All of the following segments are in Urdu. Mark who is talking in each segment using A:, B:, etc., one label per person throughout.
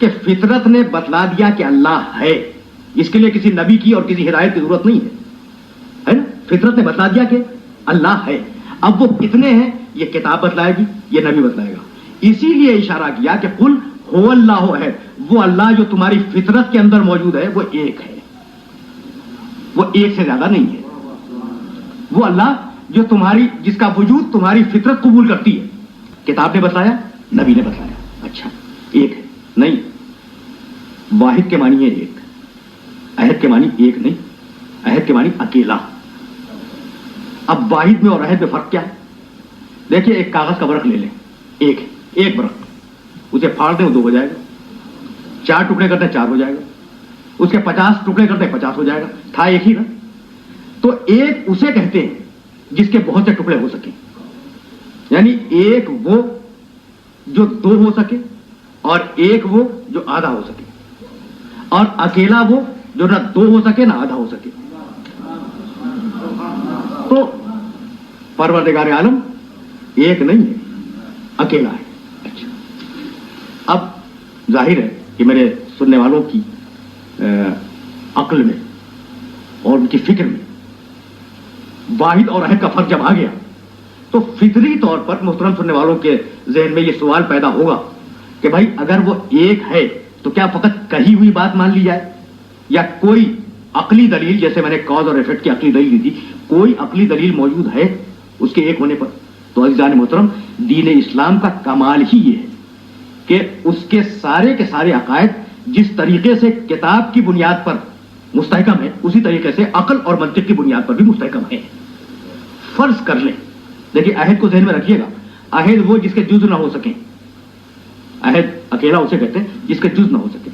A: کہ فطرت نے بتلا دیا کہ اللہ ہے، اس کے لیے کسی نبی کی اور کسی ہدایت کی ضرورت نہیں ہے نا؟ فطرت نے بتلا دیا کہ اللہ ہے. اب وہ کتنے ہیں یہ کتاب بتلائے گی، یہ نبی بتلائے گا. اسی لیے اشارہ کیا کہ قل هو اللہ احد، وہ اللہ جو تمہاری فطرت کے اندر موجود ہے وہ ایک ہے، وہ ایک سے زیادہ نہیں ہے. وہ اللہ جو تمہاری، جس کا وجود تمہاری فطرت قبول کرتی ہے. کتاب نے بتلایا، نبی نے بتلایا. اچھا ایک ہے نہیں، واحد کے معنی ہے ایک، احد کے معنی ایک نہیں، احد کے معنی اکیلا. اب واحد میں اور احد میں فرق کیا ہے؟ دیکھیے ایک کاغذ کا ورق لے لیں، ایک ورق، اسے پھاڑ دیں وہ 2 ہو جائے گا، 4 ٹکڑے کرتے ہیں 4 ہو جائے گا، اس کے 50 ٹکڑے کرتے ہیں 50 ہو جائے گا. تھا ایک ہی نا. تو ایک اسے کہتے ہیں جس کے بہت سے ٹکڑے ہو سکیں، یعنی ایک وہ جو 2 ہو سکے، اور ایک وہ جو آدھا ہو سکے، اور اکیلا وہ جو نہ 2 ہو سکے نہ آدھا ہو سکے. تو پروردگار عالم ایک نہیں ہے، اکیلا ہے. اچھا اب ظاہر ہے کہ میرے سننے والوں کی عقل میں اور ان کی فکر میں واحد اور احد کا فرق جب آ گیا تو فطری طور پر محترم سننے والوں کے ذہن میں یہ سوال پیدا ہوگا کہ بھائی اگر وہ ایک ہے تو کیا فقط کہی ہوئی بات مان لی جائے، یا کوئی عقلی دلیل، جیسے میں نے کاز اور ایفیکٹ کی عقلی دلیل دی تھی، کوئی عقلی دلیل موجود ہے اس کے ایک ہونے پر؟ تو عزیزان محترم، دین اسلام کا کمال ہی یہ ہے کہ اس کے سارے عقائد جس طریقے سے کتاب کی بنیاد پر مستحکم ہے، اسی طریقے سے عقل اور منطق کی بنیاد پر بھی مستحکم ہے. فرض کر لیں، دیکھیے عہد کو ذہن میں رکھیے گا، عہد وہ جس کے جز نہ ہو سکیں، عہد اکیلا اسے کہتے ہیں جس کے جز نہ ہو سکے.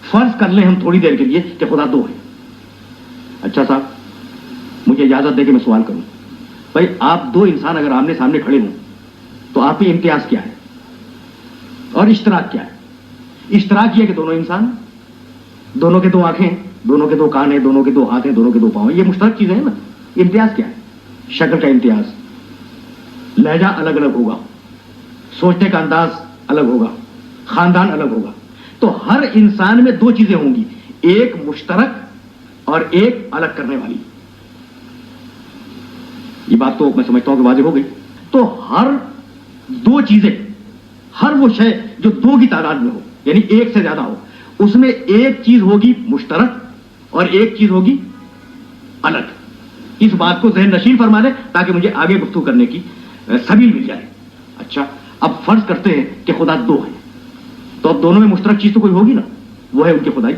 A: فرض کر لیں ہم تھوڑی دیر کے لیے کہ خدا 2 ہے. اچھا صاحب مجھے اجازت دے کہ میں سوال کروں، بھائی آپ 2 انسان اگر آمنے سامنے کھڑے ہوں تو آپ میں امتیاز کیا ہے اور اشتراک کیا ہے؟ اشتراک یہ کہ دونوں انسان، دونوں کے 2 آنکھیں، دونوں کے 2 کان ہیں، دونوں کے 2 ہاتھ ہیں، دونوں کے 2 پاؤں ہیں. یہ مشترک چیزیں ہیں نا. امتیاز کیا ہے؟ شکل کا امتیاز، لہجہ الگ الگ ہوگا، سوچنے کا انداز الگ ہوگا، خاندان الگ ہوگا. تو ہر انسان میں 2 چیزیں ہوں گی، ایک مشترک اور ایک الگ کرنے والی. یہ بات تو میں سمجھتا ہوں کہ واضح ہو گئی. تو ہر 2 چیزیں، ہر وہ شے جو 2 کی تعداد میں ہو، یعنی ایک سے زیادہ ہو، اس میں ایک چیز ہوگی مشترک اور ایک چیز ہوگی الگ. اس بات کو ذہن نشین فرما دیں تاکہ مجھے آگے گفتگو کرنے کی سبیل مل جائے. اچھا اب فرض کرتے ہیں کہ خدا 2 ہے، تو اب دونوں میں مشترک چیز تو کوئی ہوگی نا، وہ ہے ان کی خدائی.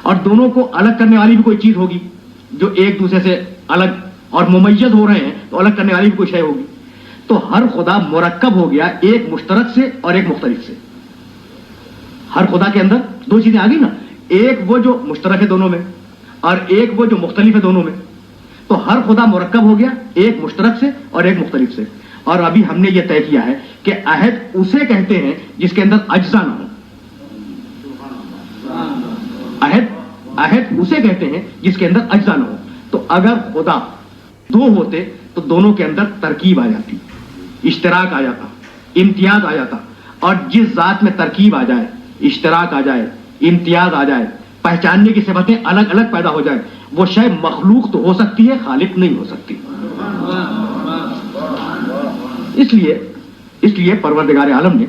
A: اور دونوں کو الگ کرنے والی بھی کوئی چیز ہوگی، جو ایک دوسرے سے الگ اور ممیز ہو رہے ہیں تو الگ کرنے والی بھی کوئی شے ہوگی. تو ہر خدا مرکب ہو گیا ایک مشترک سے اور ایک مختلف سے. ہر خدا کے اندر 2 چیزیں آ گئی نا، ایک وہ جو مشترک ہے دونوں میں اور ایک وہ جو مختلف ہے دونوں میں. تو ہر خدا مرکب ہو گیا ایک مشترک سے اور ایک مختلف سے. اور ابھی ہم نے یہ طے کیا ہے کہ عہد اسے کہتے ہیں جس کے اندر اجزا نہ ہو. عہد اسے کہتے ہیں جس کے اندر اجزا نہ ہو. تو اگر خدا 2 ہوتے تو دونوں کے اندر ترکیب آ جاتی، اشتراک آ جاتا، امتیاز آ جاتا. اور جس ذات میں ترکیب آ جائے، اشتراک آ جائے، امتیاز آ جائے، پہچاننے کی صفتیں الگ الگ پیدا ہو جائے، وہ شے مخلوق تو ہو سکتی ہے، خالق نہیں ہو سکتی. اس لیے پروردگار عالم نے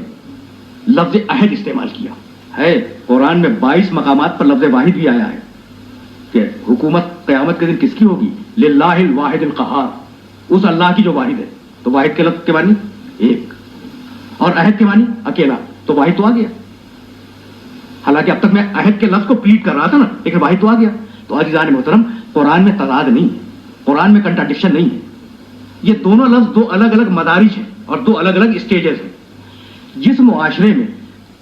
A: لفظ عہد استعمال کیا ہے. قرآن میں 22 مقامات پر لفظ واحد بھی آیا ہے کہ حکومت قیامت کے دن کس کی ہوگی؟ للہ الواحد القہار، اس اللہ کی جو واحد ہے. تو واحد کے لفظ کے معنی ایک، اور عہد کے معنی اکیلا. تو واحد تو آ گیا. حالانکہ اب تک میں عہد کے لفظ کو پلیٹ کر رہا تھا نا، لیکن واحد تو آ گیا. تو عزیزان محترم، قرآن میں تضاد نہیں ہے، قرآن میں کنٹراڈکشن نہیں ہے. یہ دونوں لفظ 2 الگ الگ مدارج ہیں اور 2 الگ الگ اسٹیجز ہیں. جس معاشرے میں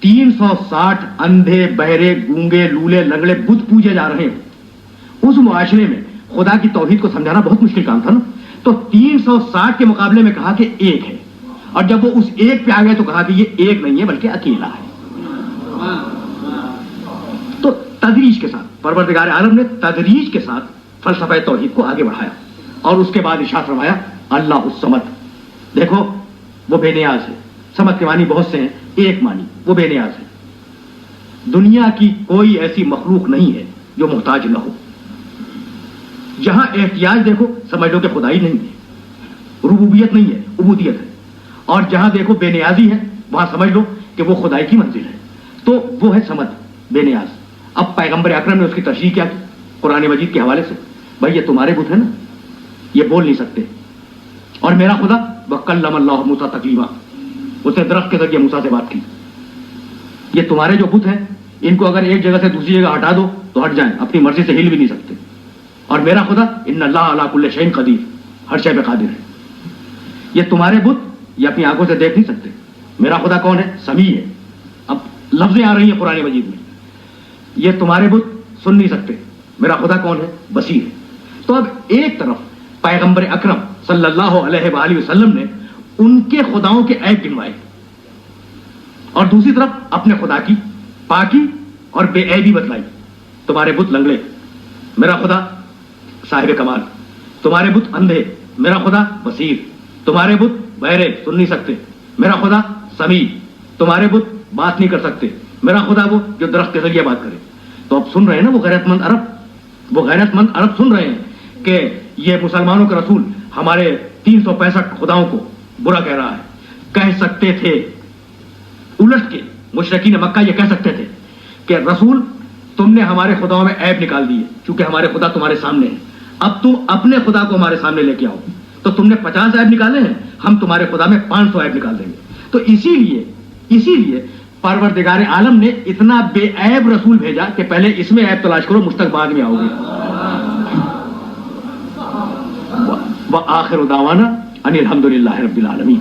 A: 360 اندھے، بہرے، گونگے، لولے، لنگڑے بت پوجے جا رہے ہیں، اس معاشرے میں خدا کی توحید کو سمجھانا بہت مشکل کام تھا نا. تو 360 کے مقابلے میں کہا کہ ایک ہے، اور جب وہ اس ایک پہ آ گئے تو کہا کہ یہ ایک نہیں ہے بلکہ اکیلا ہے. تو تدریج کے ساتھ پروردگار عالم نے تدریج کے ساتھ فلسفہ توحید کو آگے بڑھایا، اور اس کے بعد ارشاد فرمایا اللہ الصمد. دیکھو وہ بے نیاز ہے. صمد کے معنی بہت سے ہیں، ایک معنی وہ بے نیاز ہے. دنیا کی کوئی ایسی مخلوق نہیں ہے جو محتاج نہ ہو. جہاں احتیاج دیکھو سمجھ لو کہ خدائی نہیں ہے, ربوبیت نہیں ہے, عبودیت ہے. اور جہاں دیکھو بے نیازی ہے وہاں سمجھ لو کہ وہ خدائی کی منزل ہے. تو وہ ہے صمد, بے نیاز. اب پیغمبر اکرم نے اس کی تشریح کیا کی قرآن مجید کے حوالے سے. بھائی یہ تمہارے بت ہے نا, یہ بول نہیں سکتے. اور میرا خدا وَكَلَّمَ اللَّهُ مُوسَىٰ تَكْلِيمًا, اس نے درخت کے ذریعے موسیٰ سے بات کی. یہ تمہارے جو بت ہیں ان کو اگر ایک جگہ سے دوسری جگہ ہٹا دو تو ہٹ جائیں, اپنی مرضی سے ہل بھی نہیں سکتے. اور میرا خدا ان اللہ علی کل شیء قدیر, ہر شے پہ قادر ہے. یہ تمہارے بت یہ اپنی آنکھوں سے دیکھ نہیں سکتے. میرا خدا کون ہے؟ سمیع ہے. اب لفظیں آ رہی ہیں قرآن مجید میں. یہ تمہارے بت سن نہیں سکتے. میرا خدا کون ہے؟ بصیر ہے. تو اب ایک طرف پیغمبر اکرم صلی اللہ علیہ وآلہ وسلم نے ان کے خداؤں کے عیب گنوائے, اور دوسری طرف اپنے خدا کی پاکی اور بے عیبی بتلائی. تمہارے بت لنگڑے, میرا خدا صاحب کمال. تمہارے بت اندھے, میرا خدا بصیر. تمہارے بت بہرے, سن نہیں سکتے. میرا خدا سمیع. تمہارے بت بات نہیں کر سکتے. میرا خدا وہ جو درخت کے ذریعے بات کرے. تو اب سن رہے ہیں نا وہ غیرت مند عرب, وہ غیرت مند عرب سن رہے ہیں کہ یہ مسلمانوں کا رسول ہمارے 365 خداؤں کو برا کہہ رہا ہے. کہہ سکتے تھے الٹ کے مشرکین مکہ یہ کہہ سکتے تھے کہ رسول تم نے ہمارے خداؤں میں عیب نکال دیے, چونکہ ہمارے خدا تمہارے سامنے ہیں. اب تم اپنے خدا کو ہمارے سامنے لے کے آؤ. تو تم نے 50 عیب نکالے ہیں, ہم تمہارے خدا میں 500 عیب نکال دیں گے. تو اسی لیے پروردگار عالم نے اتنا بے عیب رسول بھیجا کہ پہلے اس میں عیب تلاش کرو, مجھ تک بعد میں آؤ گے. وآخر دعوانا ان الحمد للہ رب العالمین.